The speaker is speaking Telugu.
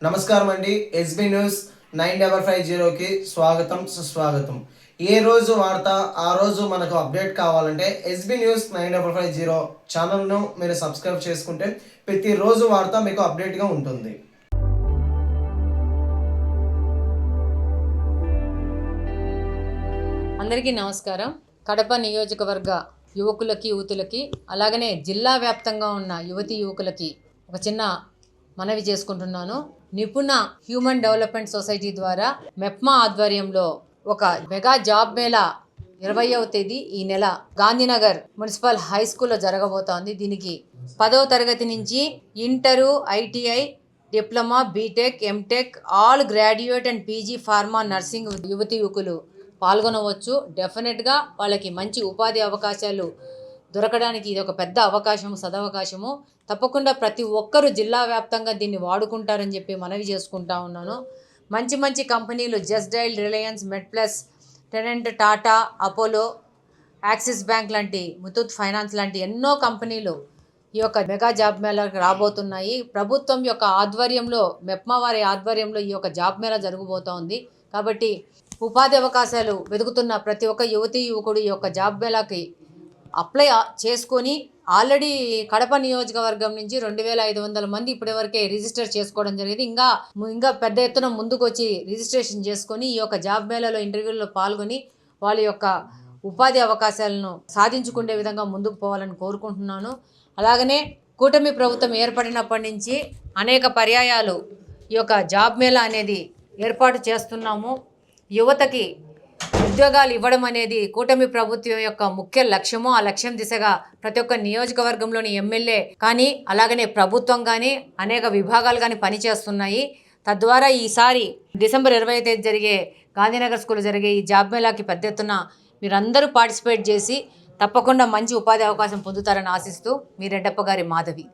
నమస్కారం అండి. ఎస్బీ న్యూస్ 9550కి స్వాగతం సుస్వాగతం. ఏ రోజు వార్త ఆ రోజు మనకు అప్డేట్ కావాలంటే ఎస్బీ న్యూస్ 9550 ఛానల్ను మీరు సబ్స్క్రైబ్ చేసుకుంటే ప్రతిరోజు వార్త మీకు అప్డేట్గా ఉంటుంది. అందరికీ నమస్కారం. కడప నియోజకవర్గ యువకులకి యూతులకి అలాగనే జిల్లా వ్యాప్తంగా ఉన్న యువతి యువకులకి ఒక చిన్న మనవి చేసుకుంటున్నాను. నిపుణ హ్యూమన్ డెవలప్మెంట్ సొసైటీ ద్వారా మెప్మా ఆధ్వర్యంలో ఒక మెగా జాబ్ మేళా 20వ తేదీ ఈ నెల గాంధీనగర్ మున్సిపల్ హై స్కూల్లో జరగబోతోంది. దీనికి 10వ తరగతి నుంచి inter, ITI, diploma, BTech, MTech, all graduate and PG, pharma, nursing యువతి యువకులు పాల్గొనవచ్చు. డెఫినెట్గా వాళ్ళకి మంచి ఉపాధి అవకాశాలు దొరకడానికి ఇది ఒక పెద్ద అవకాశము, సదవకాశము. తప్పకుండా ప్రతి ఒక్కరూ జిల్లా వ్యాప్తంగా దీన్ని వాడుకుంటారని చెప్పి మనవి చేసుకుంటా ఉన్నాను. మంచి మంచి కంపెనీలు just dial, Reliance, MedPlus, tenant, Tata, Apollo, axis bank లాంటి, ముతూట్ ఫైనాన్స్ లాంటి ఎన్నో కంపెనీలు ఈ యొక్క మెగా జాబ్ మేళాకి రాబోతున్నాయి. ప్రభుత్వం యొక్క ఆధ్వర్యంలో, మెప్మా వారి ఆధ్వర్యంలో ఈ యొక్క జాబ్ మేళా జరగబోతోంది. కాబట్టి ఉపాధి అవకాశాలు వెతుకుతున్న ప్రతి ఒక్క యువతీ యువకుడు ఈ యొక్క జాబ్ మేళాకి అప్లై చేసుకొని ఆల్రెడీ కడప నియోజకవర్గం నుంచి 2500 మంది ఇప్పటివరకే రిజిస్టర్ చేసుకోవడం జరిగింది. ఇంకా పెద్ద ఎత్తున ముందుకు వచ్చి రిజిస్ట్రేషన్ చేసుకొని ఈ యొక్క జాబ్ మేళాలో ఇంటర్వ్యూల్లో పాల్గొని వాళ్ళ యొక్క ఉపాధి అవకాశాలను సాధించుకునే విధంగా ముందుకు పోవాలని కోరుకుంటున్నాను. అలాగనే కూటమి ప్రభుత్వం ఏర్పడినప్పటి నుంచి అనేక పర్యాయాలు ఈ యొక్క జాబ్ మేళా అనేది ఏర్పాటు చేస్తున్నాము. యువతకి ఉద్యోగాలు ఇవ్వడం అనేది కూటమి ప్రభుత్వం యొక్క ముఖ్య లక్ష్యము. ఆ లక్ష్యం దిశగా ప్రతి ఒక్క నియోజకవర్గంలోని ఎమ్మెల్యే కానీ అలాగనే ప్రభుత్వం కానీ అనేక విభాగాలు కానీ పనిచేస్తున్నాయి. తద్వారా ఈసారి డిసెంబర్ 20వ తేదీ జరిగే గాంధీనగర్ స్కూల్ జరిగే ఈ జాబ్ మేళాకి పెద్ద ఎత్తున మీరందరూ పార్టిసిపేట్ చేసి తప్పకుండా మంచి ఉపాధి అవకాశం పొందుతారని ఆశిస్తూ మీ రెడ్డప్ప గారి మాధవి.